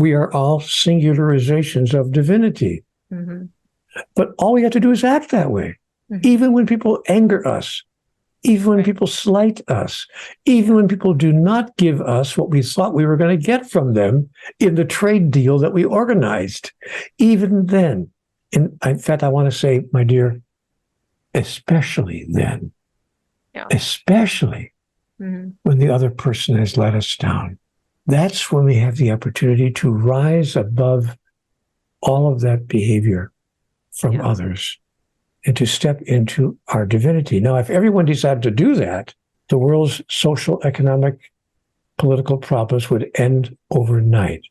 We are all singularizations of divinity. Mm-hmm. But all we have to do is act that way. Mm-hmm. Even when people anger us, even when people slight us, even when people do not give us what we thought we were going to get from them in the trade deal that we organized, even then, in fact, I want to say, my dear, especially then, especially when the other person has let us down, that's when we have the opportunity to rise above all of that behavior from others and to step into our divinity. Now, if everyone decided to do that, the world's social, economic, political problems would end overnight.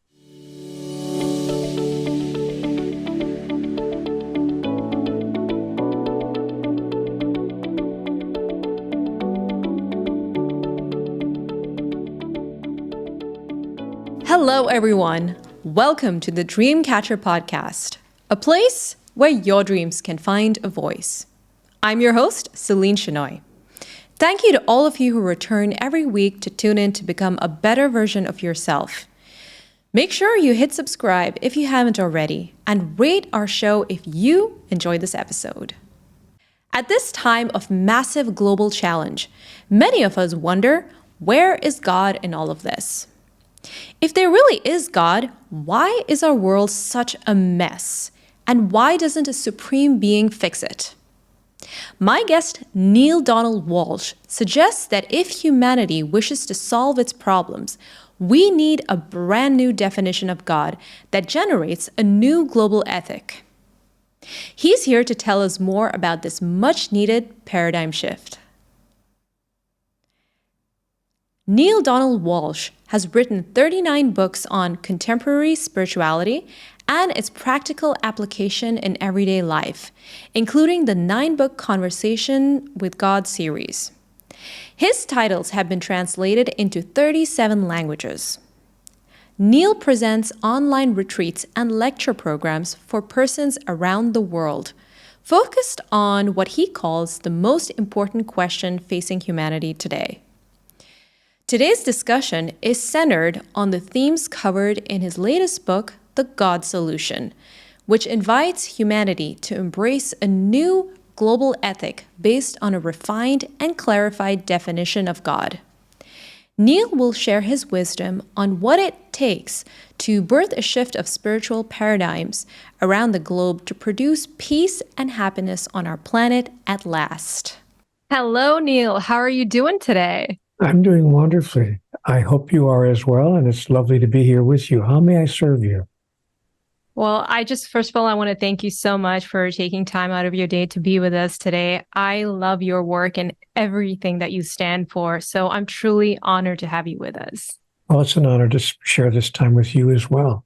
Hello, everyone. Welcome to the Dreamcatcher podcast, a place where your dreams can find a voice. I'm your host, Celine Chenoy. Thank you to all of you who return every week to tune in to become a better version of yourself. Make sure you hit subscribe if you haven't already, and rate our show if you enjoyed this episode. At this time of massive global challenge, many of us wonder, where is God in all of this? If there really is God, why is our world such a mess? And why doesn't a supreme being fix it? My guest, Neale Donald Walsch, suggests that if humanity wishes to solve its problems, we need a brand new definition of God that generates a new global ethic. He's here to tell us more about this much-needed paradigm shift. Neale Donald Walsch has written 39 books on contemporary spirituality and its practical application in everyday life, including the 9-book Conversation with God series. His titles have been translated into 37 languages. Neale presents online retreats and lecture programs for persons around the world, focused on what he calls the most important question facing humanity today. Today's discussion is centered on the themes covered in his latest book, The God Solution, which invites humanity to embrace a new global ethic based on a refined and clarified definition of God. Neale will share his wisdom on what it takes to birth a shift of spiritual paradigms around the globe to produce peace and happiness on our planet at last. Hello, Neale. How are you doing today? I'm doing wonderfully. I hope you are as well, and it's lovely to be here with you. How may I serve you? Well, first of all, I want to thank you so much for taking time out of your day to be with us today. I love your work and everything that you stand for, so I'm truly honored to have you with us. Well, it's an honor to share this time with you as well.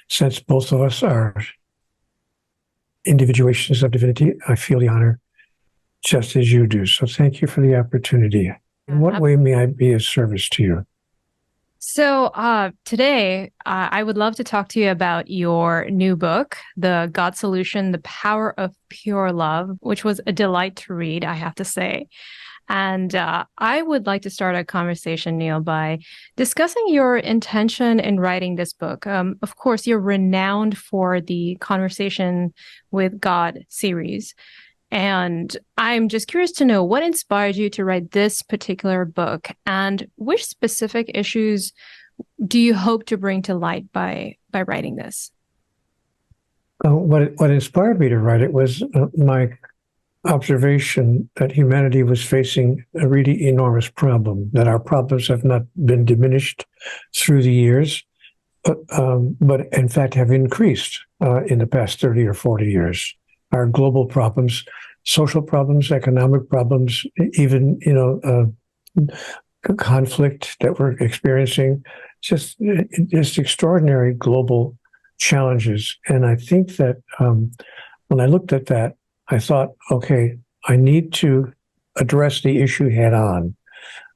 Since both of us are individuations of divinity, I feel the honor just as you do. So thank you for the opportunity. In what way may I be of service to you? So today, I would love to talk to you about your new book, The God Solution, The Power of Pure Love, which was a delight to read, I have to say. And I would like to start a conversation, Neale, by discussing your intention in writing this book. Of course, you're renowned for the Conversation with God series. And I'm just curious to know what inspired you to write this particular book, and which specific issues do you hope to bring to light by writing this? What inspired me to write it was my observation that humanity was facing a really enormous problem, that our problems have not been diminished through the years, but in fact have increased in the past 30 or 40 years. Our global problems, social problems, economic problems, even, conflict that we're experiencing, just extraordinary global challenges. And I think that when I looked at that, I thought, okay, I need to address the issue head on.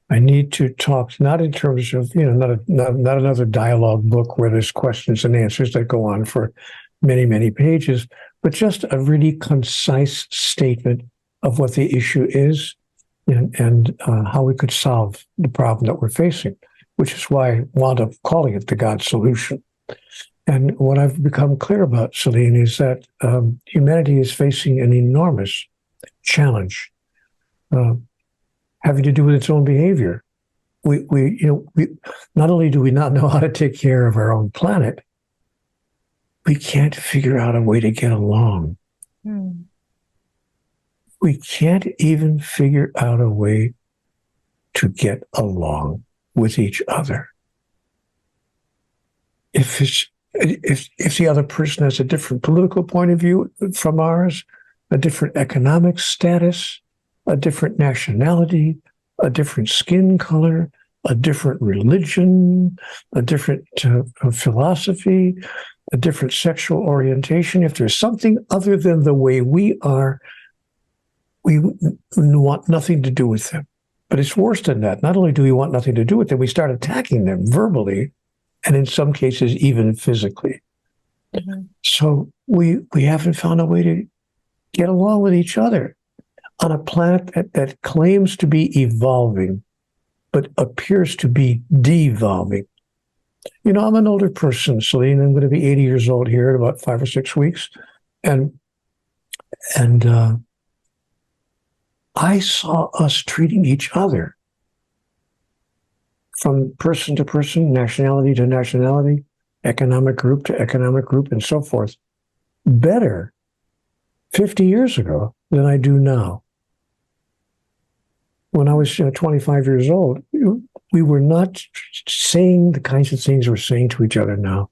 I need to talk not in terms of, not another dialogue book where there's questions and answers that go on for many, many pages, but just a really concise statement of what the issue is and how we could solve the problem that we're facing, which is why I wound up calling it the God Solution. And what I've become clear about, Celine, is that humanity is facing an enormous challenge having to do with its own behavior. We not only do we not know how to take care of our own planet, we can't figure out a way to get along. We can't even figure out a way to get along with each other. If the other person has a different political point of view from ours, a different economic status, a different nationality, a different skin color, a different religion, a different philosophy, a different sexual orientation, if there's something other than the way we are, we want nothing to do with them. But it's worse than that. Not only do we want nothing to do with them, we start attacking them verbally, and in some cases, even physically. So we haven't found a way to get along with each other on a planet that claims to be evolving, but appears to be devolving. You know, I'm an older person, Celine. I'm going to be 80 years old here in about 5 or 6 weeks. And I saw us treating each other from person to person, nationality to nationality, economic group to economic group, and so forth, better 50 years ago than I do now. When I was 25 years old, we were not saying the kinds of things we're saying to each other now,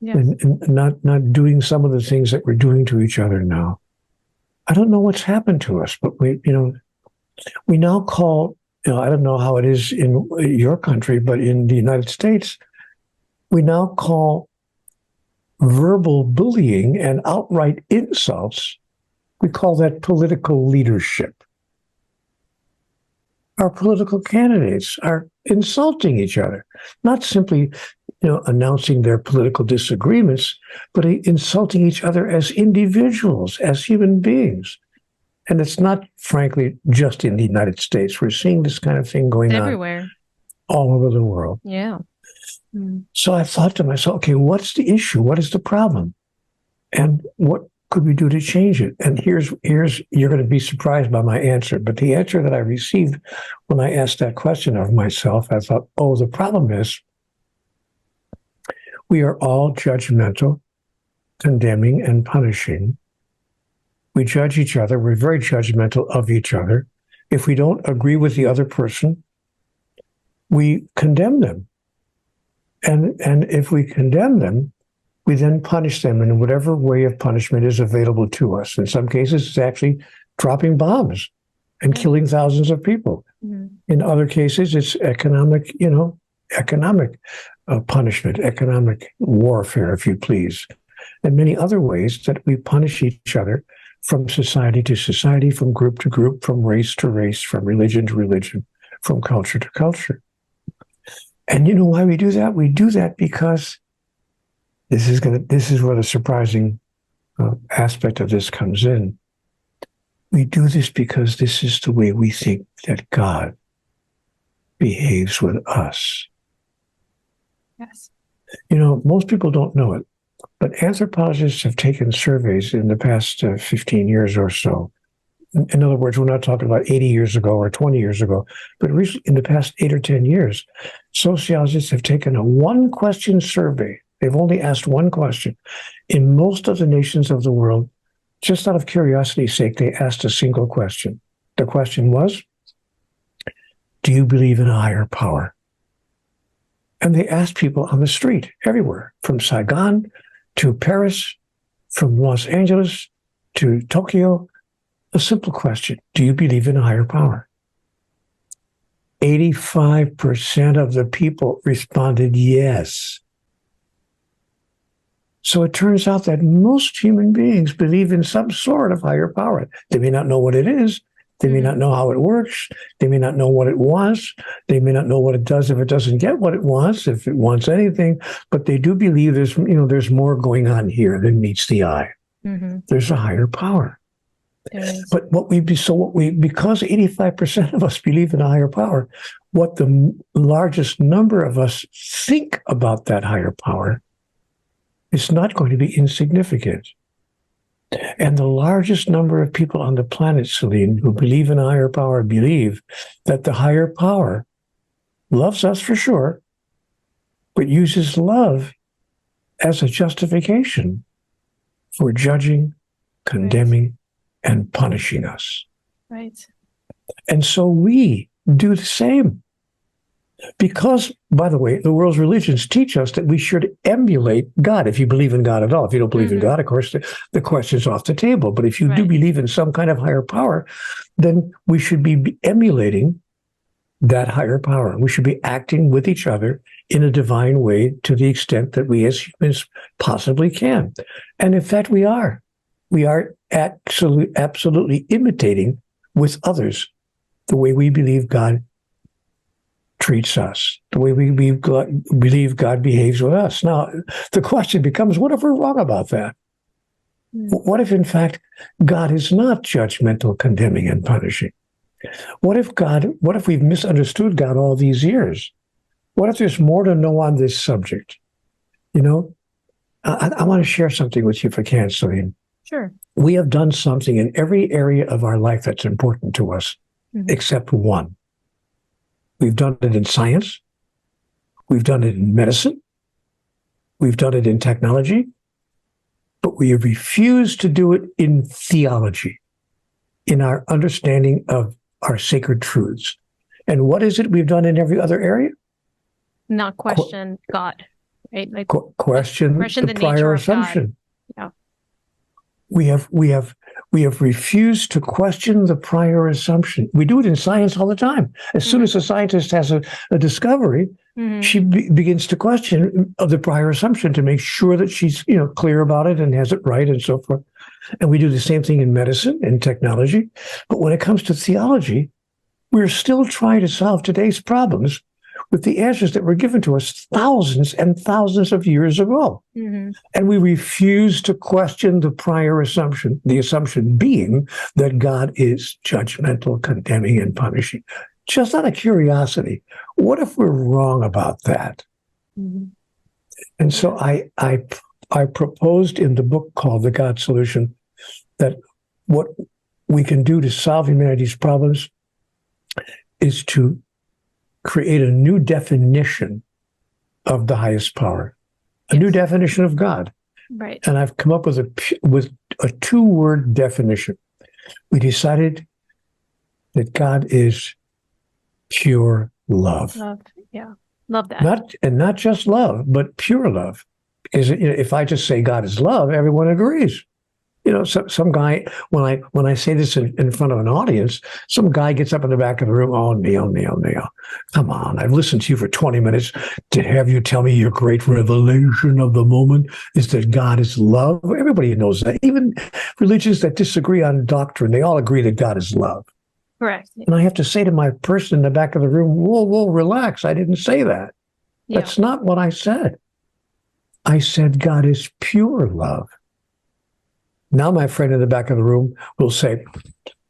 and not doing some of the things that we're doing to each other now. I don't know what's happened to us, but we now call, I don't know how it is in your country, but in the United States, we now call verbal bullying and outright insults, we call that political leadership. Our political candidates are insulting each other, not simply, announcing their political disagreements, but insulting each other as individuals, as human beings. And it's not, frankly, just in the United States. We're seeing this kind of thing going everywhere, on all over the world. Yeah. So I thought to myself, okay, what's the issue? What is the problem? And what could we do to change it? And here's you're going to be surprised by my answer. But the answer that I received when I asked that question of myself, I thought, the problem is we are all judgmental, condemning, and punishing. We judge each other. We're very judgmental of each other. If we don't agree with the other person, we condemn them. And if we condemn them, we then punish them in whatever way of punishment is available to us. In some cases, it's actually dropping bombs and killing thousands of people. In other cases, it's economic punishment, economic warfare, if you please, and many other ways that we punish each other from society to society, from group to group, from race to race, from religion to religion, from culture to culture. And you know why we do that? We do that because this is where the surprising aspect of this comes in. We do this because this is the way we think that God behaves with us. Yes. Most people don't know it, but anthropologists have taken surveys in the past 15 years or so. In other words, we're not talking about 80 years ago or 20 years ago, but recently, in the past 8 or 10 years, sociologists have taken a one-question survey. They've only asked one question. In most of the nations of the world, just out of curiosity's sake, they asked a single question. The question was, do you believe in a higher power? And they asked people on the street, everywhere, from Saigon to Paris, from Los Angeles to Tokyo, a simple question: do you believe in a higher power? 85% of the people responded yes. So it turns out that most human beings believe in some sort of higher power. They may not know what it is. They may not know how it works. They may not know what it wants. They may not know what it does if it doesn't get what it wants, if it wants anything. But they do believe there's more going on here than meets the eye. There's a higher power. But because 85% of us believe in a higher power, what the largest number of us think about that higher power is not going to be insignificant. And the largest number of people on the planet, Celine, who believe in a higher power, believe that the higher power loves us for sure, but uses love as a justification for judging, condemning, and punishing us. Right. And so we do the same. Because, by the way, the world's religions teach us that we should emulate God, if you believe in God at all. If you don't believe in God, of course, the question's off the table. But if you do believe in some kind of higher power, then we should be emulating that higher power. We should be acting with each other in a divine way to the extent that we as humans possibly can. And in fact, we are. We are absolutely imitating with others the way we believe God treats us, the way we believe God behaves with us. Now, the question becomes, what if we're wrong about that? What if, in fact, God is not judgmental, condemning, and punishing? What if we've misunderstood God all these years? What if there's more to know on this subject? You know, I want to share something with you if I can, Celine. Sure. We have done something in every area of our life that's important to us, except one. We've done it in science. We've done it in medicine. We've done it in technology. But we have refused to do it in theology, in our understanding of our sacred truths. And what is it we've done in every other area? Not question God, right? Like question the prior assumption. Yeah. We have refused to question the prior assumption. We do it in science all the time. As soon as a scientist has a discovery, she begins to question of the prior assumption to make sure that she's clear about it and has it right and so forth. And we do the same thing in medicine and technology. But when it comes to theology, we're still trying to solve today's problems with the answers that were given to us thousands and thousands of years ago. And we refuse to question the prior assumption, the assumption being that God is judgmental, condemning, and punishing. Just out of curiosity, what if we're wrong about that? And so I proposed in the book called The God Solution that what we can do to solve humanity's problems is to create a new definition of the highest power, a new definition of God. Right. And I've come up with a two-word definition. We decided that God is pure love. Love, yeah. Love that. Not just love, but pure love. Because if I just say God is love, everyone agrees. Some guy, when I say this in front of an audience, some guy gets up in the back of the room, oh, Neale, come on. I've listened to you for 20 minutes to have you tell me your great revelation of the moment is that God is love. Everybody knows that. Even religions that disagree on doctrine, they all agree that God is love. Correct. And I have to say to my person in the back of the room, whoa, relax. I didn't say that. Yeah. That's not what I said. I said God is pure love. Now my friend in the back of the room will say,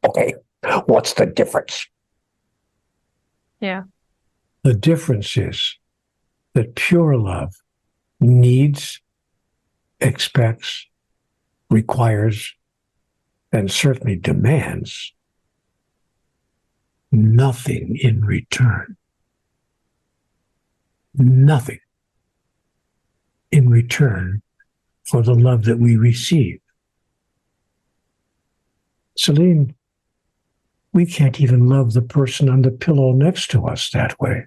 okay, what's the difference? Yeah. The difference is that pure love needs, expects, requires, and certainly demands nothing in return. Nothing in return for the love that we receive. Celine, we can't even love the person on the pillow next to us that way.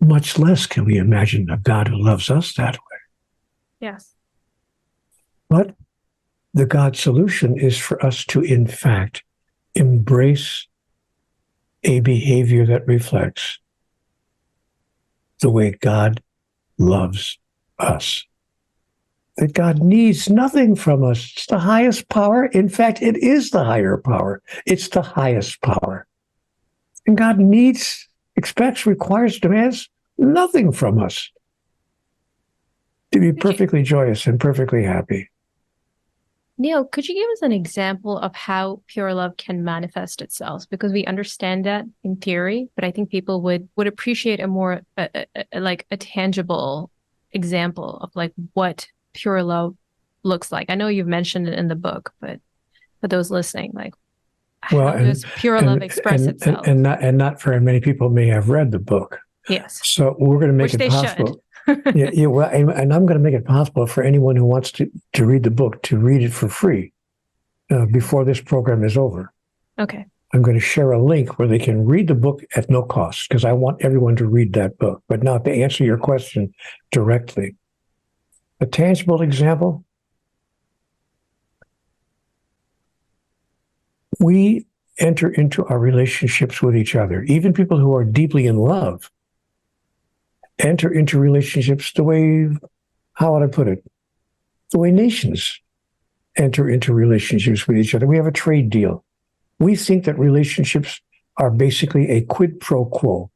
Much less can we imagine a God who loves us that way. Yes. But the God solution is for us to, in fact, embrace a behavior that reflects the way God loves us. That God needs nothing from us. It's the highest power. In fact, it is the higher power. It's the highest power. And God needs, expects, requires, demands nothing from us to be perfectly joyous and perfectly happy. Neale, could you give us an example of how pure love can manifest itself? Because we understand that in theory, but I think people would appreciate a more like a tangible example of like what pure love looks like? I know you've mentioned it in the book, but for those listening, like how does pure love express itself? And not very many people may have read the book. Yes. So we're going to make Which it they possible. should. Yeah, well, and I'm going to make it possible for anyone who wants to read the book to read it for free before this program is over. Okay. I'm going to share a link where they can read the book at no cost, because I want everyone to read that book. But now, to answer your question directly, a tangible example, we enter into our relationships with each other. Even people who are deeply in love enter into relationships the way, how would I put it? The way nations enter into relationships with each other. We have a trade deal. We think that relationships are basically a quid pro quo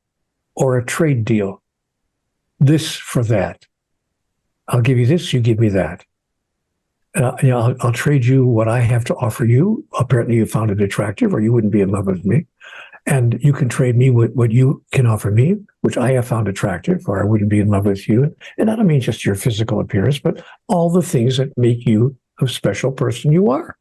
or a trade deal. This for that. I'll give you this, you give me that. I'll trade you what I have to offer you. Apparently you found it attractive, or you wouldn't be in love with me. And you can trade me what you can offer me, which I have found attractive, or I wouldn't be in love with you. And I don't mean just your physical appearance, but all the things that make you a special person you are.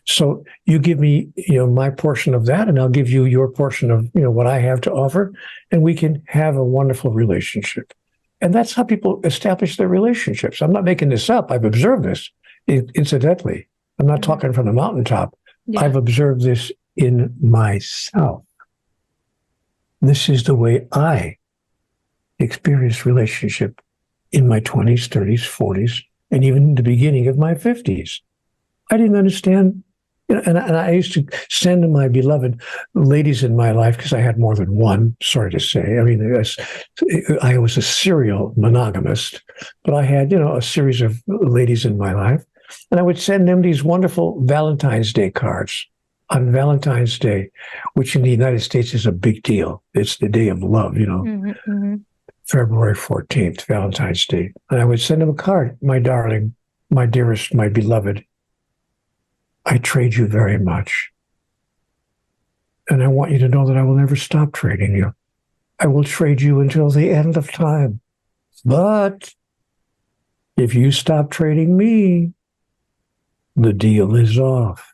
So you give me, my portion of that, and I'll give you your portion of, what I have to offer, and we can have a wonderful relationship. And that's how people establish their relationships. I'm not making this up. I've observed this, incidentally. I'm not talking from the mountaintop. Yeah. I've observed this in myself. This is the way I experienced relationship in my 20s, 30s, 40s, and even the beginning of my 50s. I didn't understand, and I used to send my beloved ladies in my life, because I had more than one, sorry to say. I mean, I was a serial monogamist, but I had, a series of ladies in my life, and I would send them these wonderful Valentine's Day cards on Valentine's Day, which in the United States is a big deal. It's the day of love, February 14th, Valentine's Day. And I would send them a card, my darling, my dearest, my beloved. I trade you very much. And I want you to know that I will never stop trading you. I will trade you until the end of time. But if you stop trading me, the deal is off.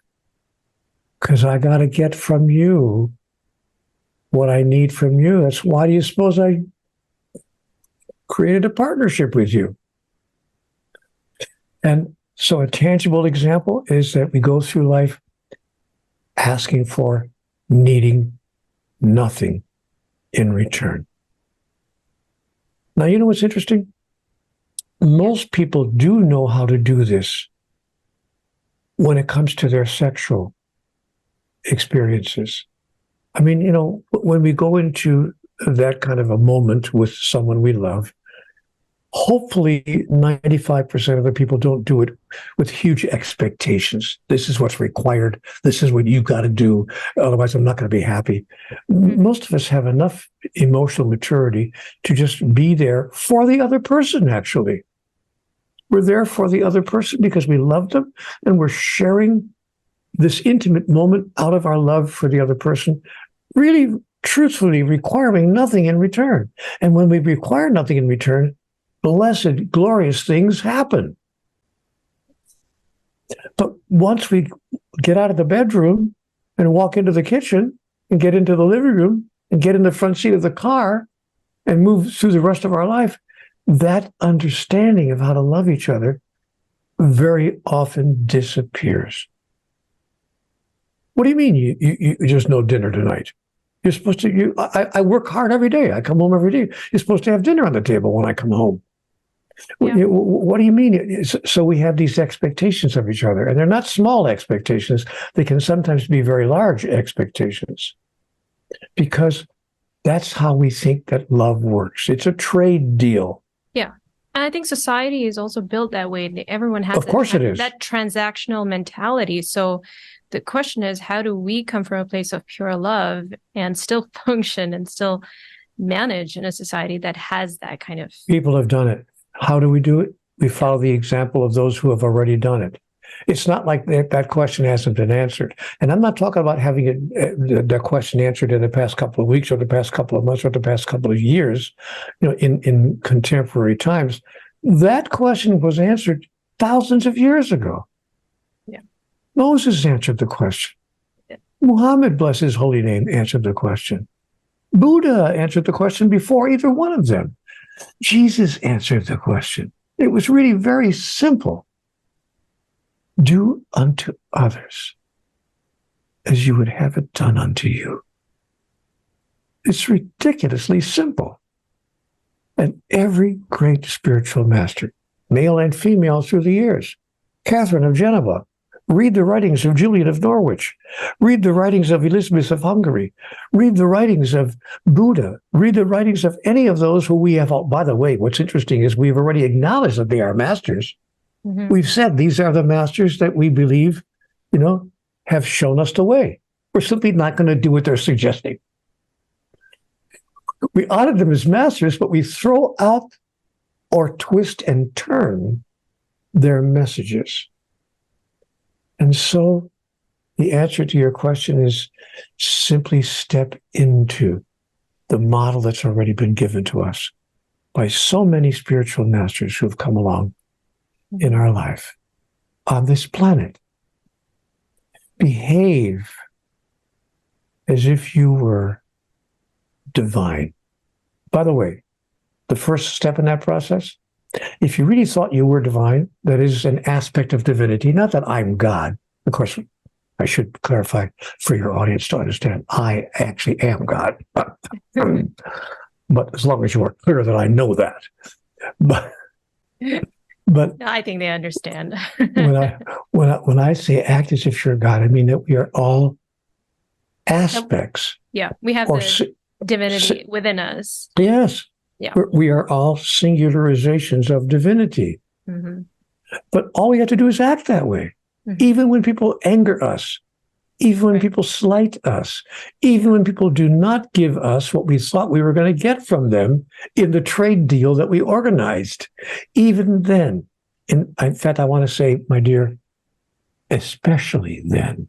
Because I got to get from you what I need from you. That's why do you suppose I created a partnership with you? And so a tangible example is that we go through life asking for, needing nothing in return. Now, you know what's interesting? Most people do know how to do this when it comes to their sexual experiences. I mean, when we go into that kind of a moment with someone we love, hopefully 95% of the people don't do it with huge expectations. This is what's required. This is what you got to do. Otherwise, I'm not going to be happy. Most of us have enough emotional maturity to just be there for the other person, actually. We're there for the other person because we love them, and we're sharing this intimate moment out of our love for the other person, really, truthfully requiring nothing in return. And when we require nothing in return, blessed, glorious things happen. But once we get out of the bedroom and walk into the kitchen and get into the living room and get in the front seat of the car and move through the rest of our life, that understanding of how to love each other very often disappears. What do you mean you just no dinner tonight? You're supposed to, I work hard every day. I come home every day. You're supposed to have dinner on the table when I come home. Yeah. What do you mean? So we have these expectations of each other, and they're not small expectations. They can sometimes be very large expectations, because that's how we think that love works. It's a trade deal. Yeah. And I think society is also built that way. Everyone has, of course it is, that transactional mentality. So the question is, how do we come from a place of pure love and still function and still manage in a society that has that kind of... People have done it. How do we do it? We follow the example of those who have already done it. It's not like that question hasn't been answered. And I'm not talking about having that question answered in the past couple of weeks or the past couple of months or the past couple of years, in contemporary times. That question was answered thousands of years ago. Yeah. Moses answered the question. Yeah. Muhammad, bless his holy name, answered the question. Buddha answered the question before either one of them. Jesus answered the question. It was really very simple. Do unto others as you would have it done unto you. It's ridiculously simple. And every great spiritual master, male and female through the years, Catherine of Genoa, read the writings of Julian of Norwich, read the writings of Elizabeth of Hungary, read the writings of Buddha, read the writings of any of those who we have, by the way, what's interesting is we've already acknowledged that they are masters. Mm-hmm. We've said these are the masters that we believe, have shown us the way. We're simply not going to do what they're suggesting. We honor them as masters, but we throw out or twist and turn their messages. And so the answer to your question is simply step into the model that's already been given to us by so many spiritual masters who have come along in our life on this planet. Behave as if you were divine. By the way, the first step in that process, if you really thought you were divine, that is an aspect of divinity, not that I'm God. Of course, I should clarify for your audience to understand, I actually am God. But as long as you are clear that I know that. But I think they understand. when I say act as if you're God, I mean that we are all aspects. Yeah, we have the divinity within us. Yes. Yeah. We are all singularizations of divinity. Mm-hmm. But all we have to do is act that way. Mm-hmm. Even when people anger us, even when people slight us, even when people do not give us what we thought we were going to get from them in the trade deal that we organized, even then, in fact, I want to say, my dear, especially then,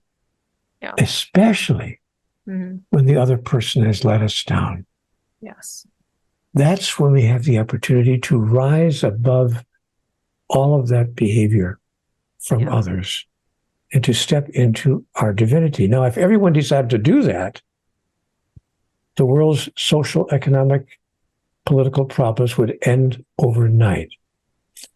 especially when the other person has let us down. Yes. That's when we have the opportunity to rise above all of that behavior from others and to step into our divinity. Now, if everyone decided to do that, the world's social, economic, political problems would end overnight.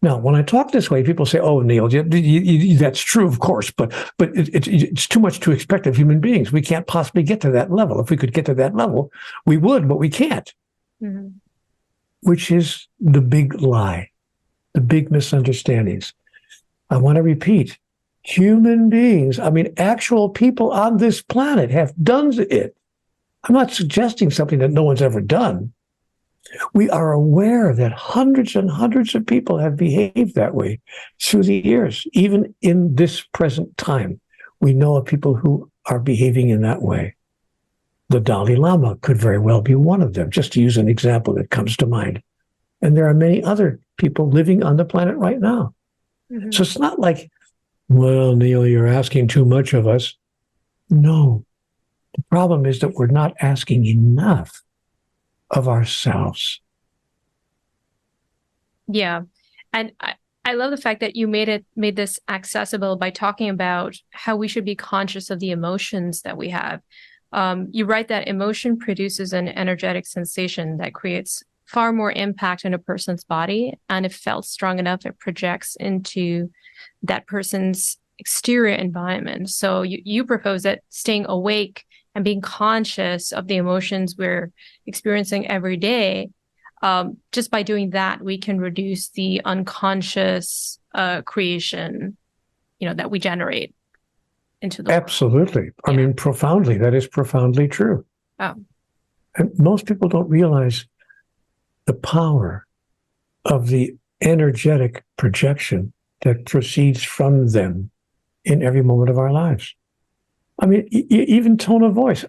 Now, when I talk this way, people say, oh, Neale, that's true, of course, but it's too much to expect of human beings. We can't possibly get to that level. If we could get to that level, we would, but we can't. Mm-hmm. Which is the big lie, the big misunderstandings. I want to repeat, human beings, actual people on this planet have done it. I'm not suggesting something that no one's ever done. We are aware that hundreds and hundreds of people have behaved that way through the years. Even in this present time, we know of people who are behaving in that way. The Dalai Lama could very well be one of them, just to use an example that comes to mind. And there are many other people living on the planet right now. Mm-hmm. So it's not like, well, Neale, you're asking too much of us. No. The problem is that we're not asking enough of ourselves. Yeah. And I love the fact that you made this accessible by talking about how we should be conscious of the emotions that we have. You write that emotion produces an energetic sensation that creates far more impact in a person's body. And if felt strong enough, it projects into that person's exterior environment. So you propose that staying awake and being conscious of the emotions we're experiencing every day, just by doing that, we can reduce the unconscious creation, that we generate into the Absolutely. world. Profoundly. That is profoundly true. Oh. And most people don't realize the power of the energetic projection that proceeds from them in every moment of our lives. Even tone of voice.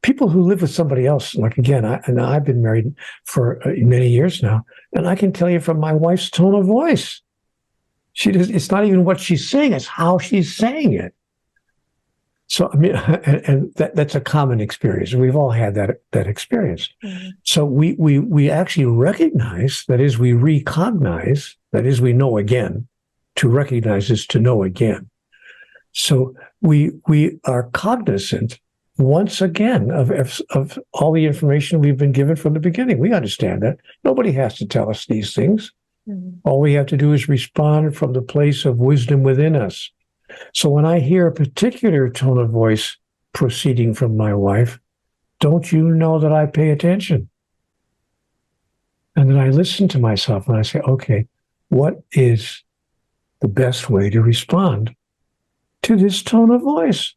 People who live with somebody else, like again, I've been married for many years now, and I can tell you from my wife's tone of voice, She does. It's not even what she's saying; it's how she's saying it. So I mean, and that's a common experience. We've all had that experience. Mm-hmm. So we actually recognize, that is, we recognize, that is, we know again. To recognize is to know again. So we are cognizant once again of all the information we've been given from the beginning. We understand that. Nobody has to tell us these things. Mm-hmm. All we have to do is respond from the place of wisdom within us. So when I hear a particular tone of voice proceeding from my wife, don't you know that I pay attention? And then I listen to myself and I say, okay, what is the best way to respond to this tone of voice?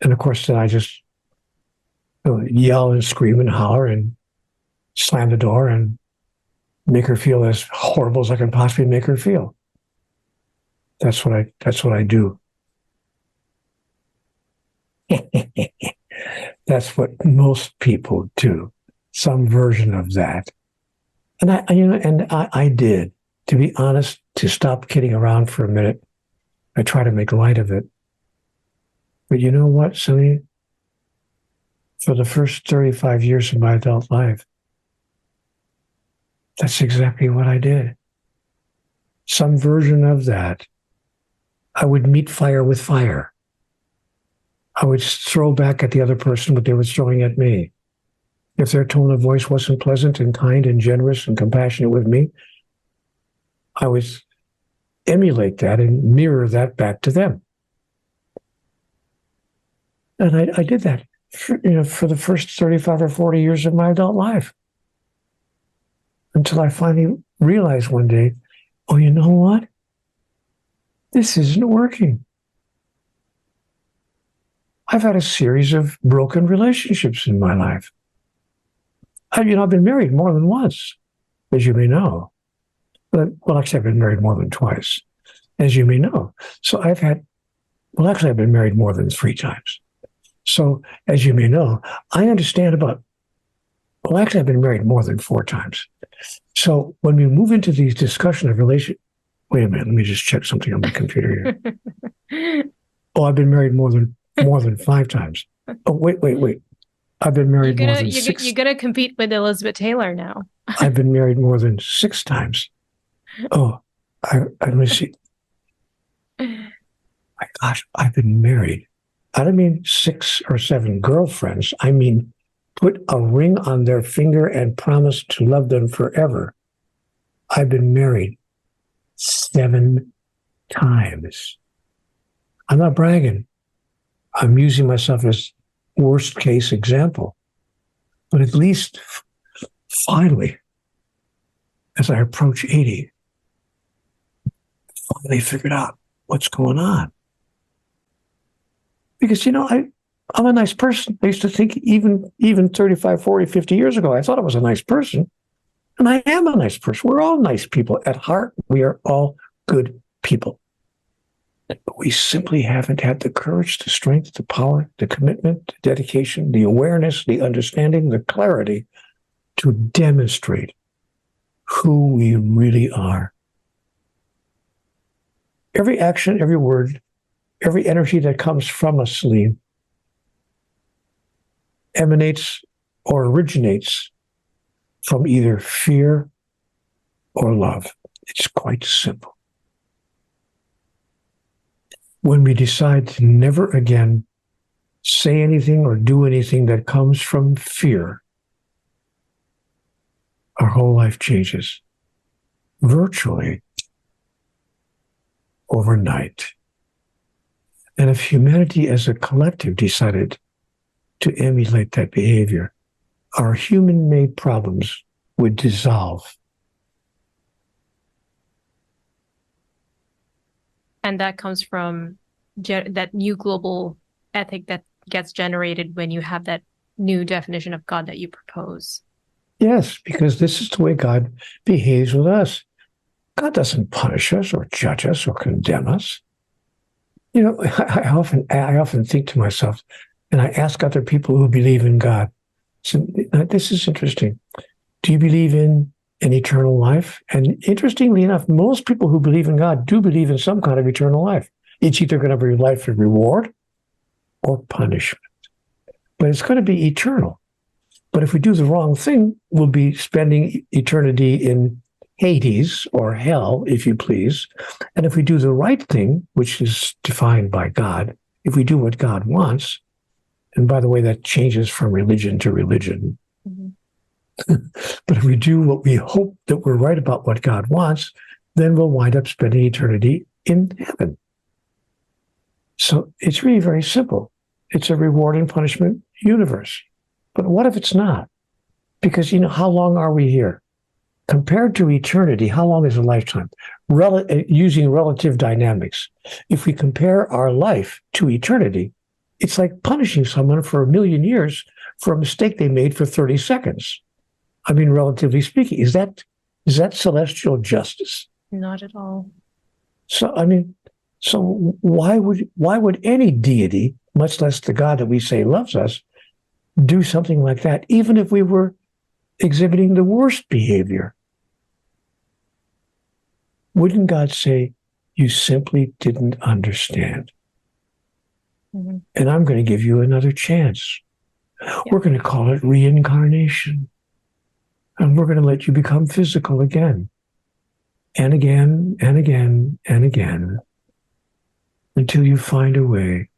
And of course, then I just yell and scream and holler and slam the door and make her feel as horrible as I can possibly make her feel. That's what I do. That's what most people do. Some version of that. And I did. To be honest, to stop kidding around for a minute, I try to make light of it. But you know what, Sonny? For the first 35 years of my adult life, that's exactly what I did. Some version of that. I would meet fire with fire. I would throw back at the other person what they were throwing at me. If their tone of voice wasn't pleasant and kind and generous and compassionate with me, I would emulate that and mirror that back to them. And I did that for the first 35 or 40 years of my adult life. Until I finally realized one day, oh, you know what? This isn't working. I've had a series of broken relationships in my life. I've been married more than once, as you may know. Well, actually, I've been married more than twice, as you may know. So I've been married more than 3 times. So, as you may know, I understand I've been married more than 4 times. So when we move into these discussion of wait a minute, let me just check something on my computer here. Oh, I've been married more than 5 times. Oh, wait. I've been married more than 6. You're going to compete with Elizabeth Taylor now. I've been married more than 6 times. Oh, let me see. My gosh, I've been married. I don't mean 6 or 7 girlfriends. I mean, put a ring on their finger and promise to love them forever. I've been married 7 times. I'm not bragging. I'm using myself as worst case example. But at least finally, as I approach 80, finally figured out what's going on. Because, I'm a nice person. I used to think even 35, 40, 50 years ago, I thought I was a nice person. And I am a nice person. We're all nice people. At heart, we are all good people. But we simply haven't had the courage, the strength, the power, the commitment, the dedication, the awareness, the understanding, the clarity to demonstrate who we really are. Every action, every word, every energy that comes from us, Celine, emanates or originates from either fear or love. It's quite simple. When we decide to never again say anything or do anything that comes from fear, our whole life changes virtually overnight. And if humanity as a collective decided to emulate that behavior, our human-made problems would dissolve. And that comes from that new global ethic that gets generated when you have that new definition of God that you propose. Yes, because this is the way God behaves with us. God doesn't punish us or judge us or condemn us. I often think to myself, and I ask other people who believe in God, so this is interesting. Do you believe in an eternal life. And interestingly enough, most people who believe in God do believe in some kind of eternal life. It's either going to be life of reward or punishment. But it's going to be eternal. But if we do the wrong thing, we'll be spending eternity in Hades or hell, if you please. And if we do the right thing, which is defined by God, if we do what God wants, and by the way, that changes from religion to religion. Mm-hmm. But if we do what we hope that we're right about what God wants, then we'll wind up spending eternity in heaven. So it's really very simple. It's a reward and punishment universe. But what if it's not? Because, how long are we here? Compared to eternity, how long is a lifetime? Using relative dynamics. If we compare our life to eternity, it's like punishing someone for 1,000,000 years for a mistake they made for 30 seconds. I mean, relatively speaking, is that celestial justice? Not at all. So why would any deity, much less the God that we say loves us, do something like that, even if we were exhibiting the worst behavior? Wouldn't God say, you simply didn't understand? Mm-hmm. And I'm going to give you another chance. Yeah. We're going to call it reincarnation. And we're going to let you become physical again. And again, and again, and again. Until you find a way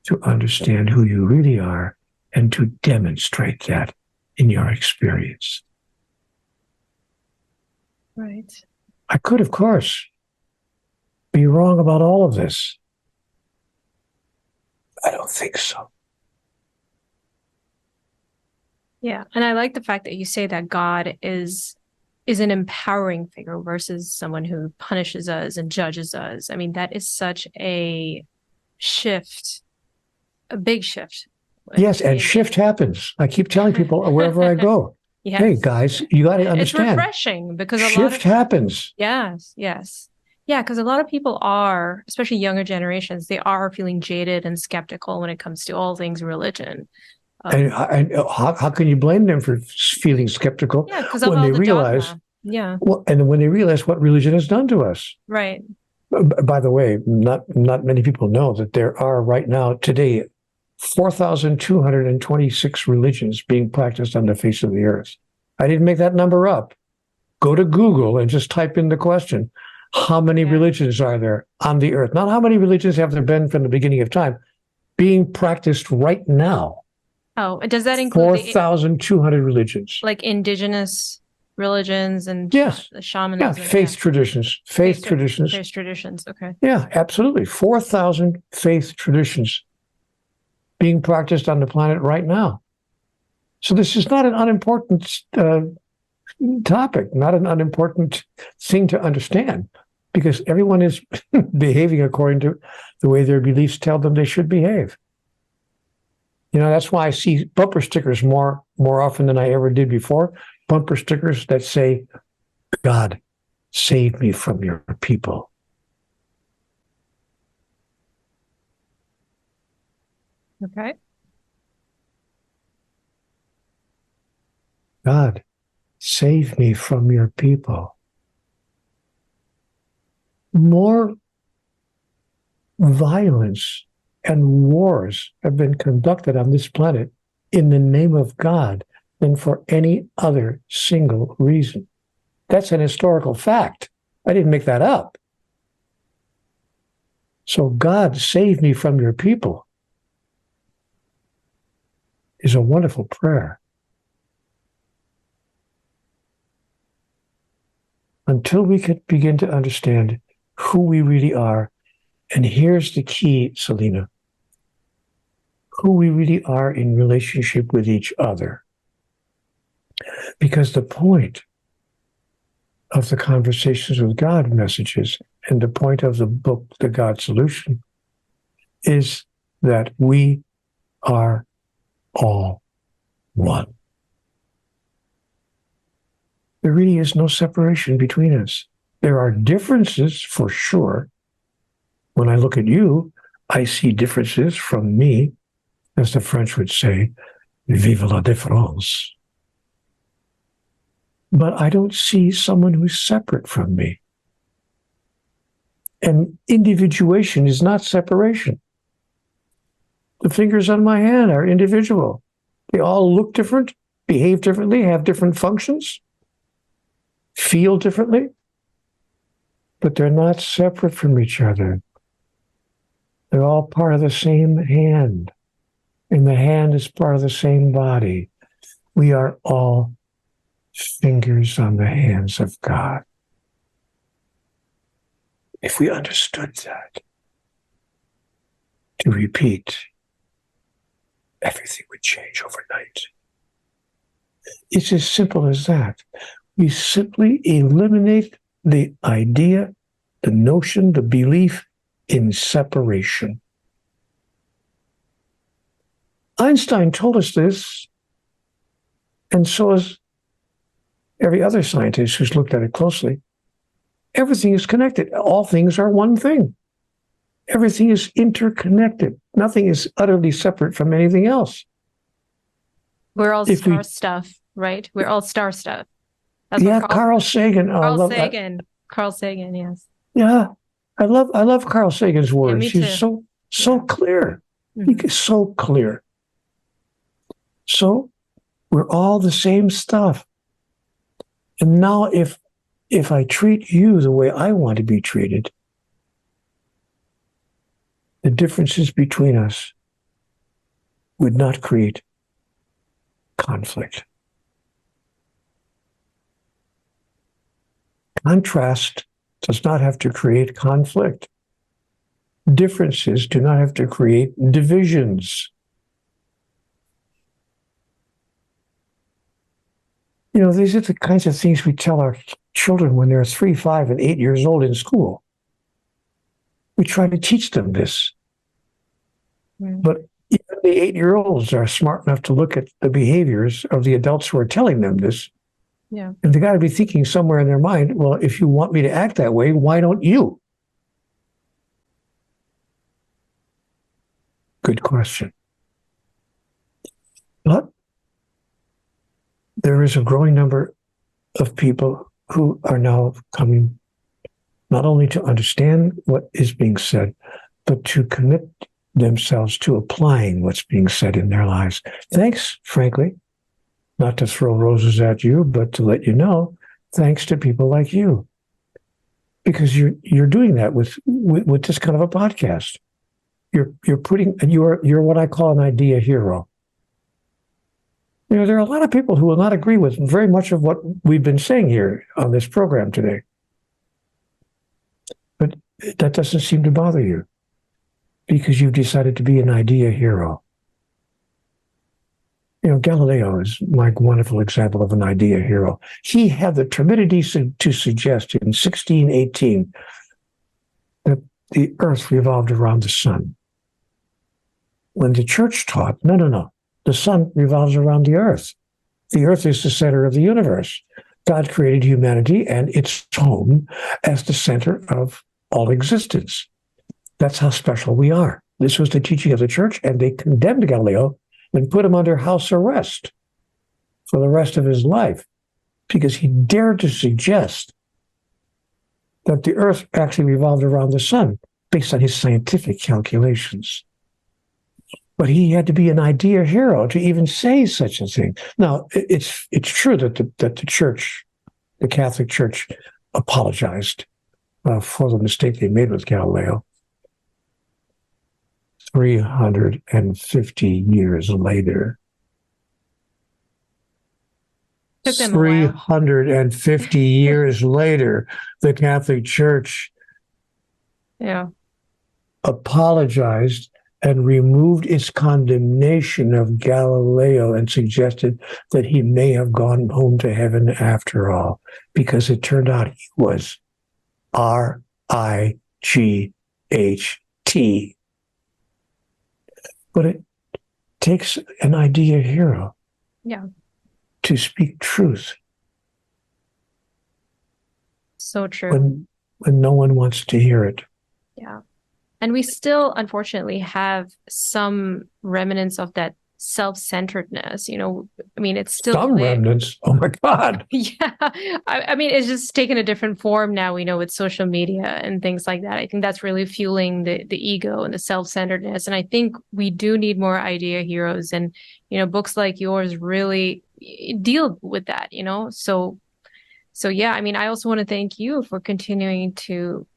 to understand who you really are and to demonstrate that in your experience. Right. I could, of course, be wrong about all of this. I don't think so. Yeah, and I like the fact that you say that God is an empowering figure versus someone who punishes us and judges us. I mean, that is such a shift, a big shift. Yes, and shift happens. I keep telling people wherever I go, yes. Hey, guys, you got to understand. It's refreshing because shift happens. Yes. Yeah, because a lot of people are, especially younger generations, they are feeling jaded and skeptical when it comes to all things religion. And how can you blame them for feeling skeptical? Yeah, because when they realize, dogma. Well, and when they realize what religion has done to us. Right. By the way, not many people know that there are right now today 4,226 religions being practiced on the face of the earth. I didn't make that number up. Go to Google and just type in the question: how many religions are there on the earth? Not how many religions have there been from the beginning of time being practiced right now. Oh, does that include 4,200 religions? Like indigenous religions and yes, shamanism? Yeah, faith traditions. Faith traditions. Faith traditions, okay. Yeah, absolutely. 4,000 faith traditions being practiced on the planet right now. So this is not an unimportant topic, not an unimportant thing to understand, because everyone is behaving according to the way their beliefs tell them they should behave. That's why I see bumper stickers more often than I ever did before. Bumper stickers that say, God, save me from your people. Okay. God, save me from your people. More violence and wars have been conducted on this planet in the name of God than for any other single reason. That's an historical fact. I didn't make that up. So God, save me from your people is a wonderful prayer. Until we can begin to understand who we really are, and here's the key, Selena, who we really are in relationship with each other. Because the point of the Conversations with God messages and the point of the book, The God Solution, is that we are all one. There really is no separation between us. There are differences for sure. When I look at you, I see differences from me. As the French would say, vive la différence. but I don't see someone who's separate from me. And individuation is not separation. The fingers on my hand are individual. They all look different, behave differently, have different functions, feel differently, but they're not separate from each other. They're all part of the same hand, and the hand is part of the same body. We are all fingers on the hands of God. If we understood that, to repeat, everything would change overnight. It's as simple as that. We simply eliminate the idea, the notion, the belief in separation. Einstein told us this, and so has every other scientist who's looked at it closely. Everything is connected. All things are one thing. Everything is interconnected. Nothing is utterly separate from anything else. We're all star stuff, right? We're all star stuff. That's Carl Sagan. Carl Sagan, yes. Yeah, I love Carl Sagan's words. Yeah, He's so clear. Mm-hmm. He's so clear. So we're all the same stuff. And now if I treat you the way I want to be treated, the differences between us would not create conflict. Contrast does not have to create conflict. Differences do not have to create divisions. You know, these are the kinds of things we tell our children when they're 3, 5, and 8 years old in school. We try to teach them this. Mm. But even the 8-year-olds are smart enough to look at the behaviors of the adults who are telling them this. Yeah. And they got to be thinking somewhere in their mind, well, if you want me to act that way, why don't you? Good question. But there is a growing number of people who are now coming not only to understand what is being said, but to commit themselves to applying what's being said in their lives. Thanks, frankly, not to throw roses at you, but to let you know, thanks to people like you. Because you're doing that with this kind of a podcast. You're what I call an idea hero. You know, there are a lot of people who will not agree with very much of what we've been saying here on this program today. But that doesn't seem to bother you because you've decided to be an idea hero. You know, Galileo is my wonderful example of an idea hero. He had the temerity to suggest in 1618 that the earth revolved around the sun. When the church taught, no, the sun revolves around the earth. The earth is the center of the universe. God created humanity and its home as the center of all existence. That's how special we are. This was the teaching of the church, and they condemned Galileo and put him under house arrest for the rest of his life because he dared to suggest that the earth actually revolved around the sun based on his scientific calculations. But he had to be an idea hero to even say such a thing. Now, it's true that the church, the Catholic Church, apologized for the mistake they made with Galileo. 350 years later. 350 years later, the Catholic Church apologized and removed its condemnation of Galileo and suggested that he may have gone home to heaven after all, because it turned out he was RIGHT. But it takes an idea hero to speak truth. So true. When no one wants to hear it. Yeah. And we still, unfortunately, have some remnants of that self-centeredness. I mean, it's still Some there. remnants. Oh my God. Yeah. I mean, it's just taken a different form now, with social media and things like that. I think that's really fueling the ego and the self-centeredness. And I think we do need more idea heroes. And, books like yours really deal with that, So yeah, I mean, I also want to thank you for continuing to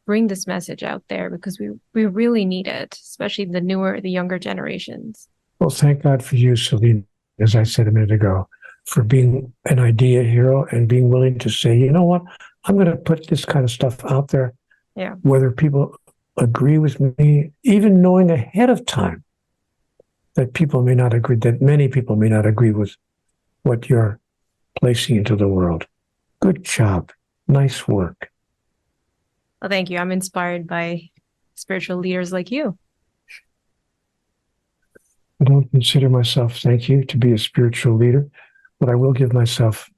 bring this message out there, because we really need it, especially the younger generations. Well, thank God for you, Celine, as I said a minute ago, for being an idea hero and being willing to say, you know what, I'm going to put this kind of stuff out there. Yeah. Whether people agree with me, even knowing ahead of time that many people may not agree with what you're placing into the world. Good job. Nice work. Well, thank you. I'm inspired by spiritual leaders like you. I don't consider myself, thank you, to be a spiritual leader, but I will give myself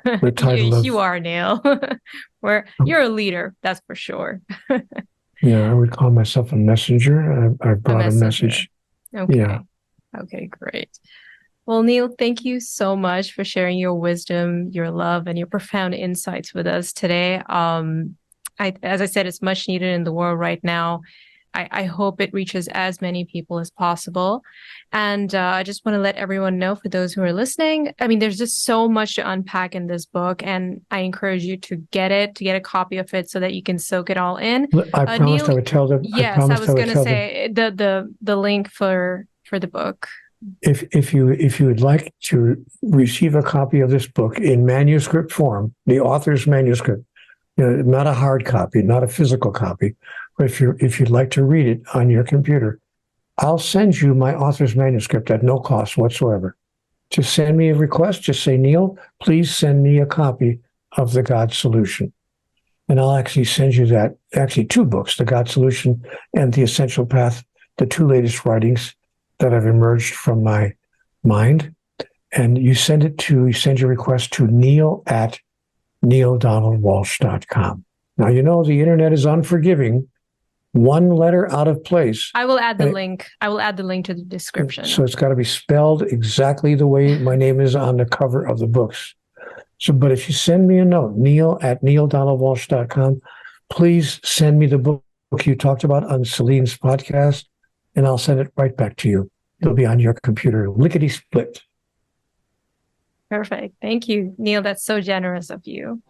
the title of... You are, Neale. You're a leader, that's for sure. Yeah, I would call myself a messenger. I brought a message. Okay. Yeah. Okay, great. Well, Neale, thank you so much for sharing your wisdom, your love, and your profound insights with us today. As I said, it's much needed in the world right now. I hope it reaches as many people as possible. And I just want to let everyone know, for those who are listening, I mean, there's just so much to unpack in this book, and I encourage you to get a copy of it so that you can soak it all in. I promised Neale, I would tell them. yes, I was going to say the link for the book. If you would like to receive a copy of this book in manuscript form, the author's manuscript, not a hard copy, not a physical copy, but if you'd like to read it on your computer, I'll send you my author's manuscript at no cost whatsoever. Just send me a request. Just say, Neale, please send me a copy of The God Solution. And I'll actually send you two books, The God Solution and The Essential Path, the two latest writings that have emerged from my mind. And you send your request to Neale at nealedonaldwalsh.com. Now, the internet is unforgiving. One letter out of place. I will add the link. I will add the link to the description. So it's got to be spelled exactly the way my name is on the cover of the books. But if you send me a note, Neale at nealedonaldwalsh.com, please send me the book you talked about on Celine's podcast, and I'll send it right back to you. It'll be on your computer, lickety-split. Perfect. Thank you, Neale. That's so generous of you.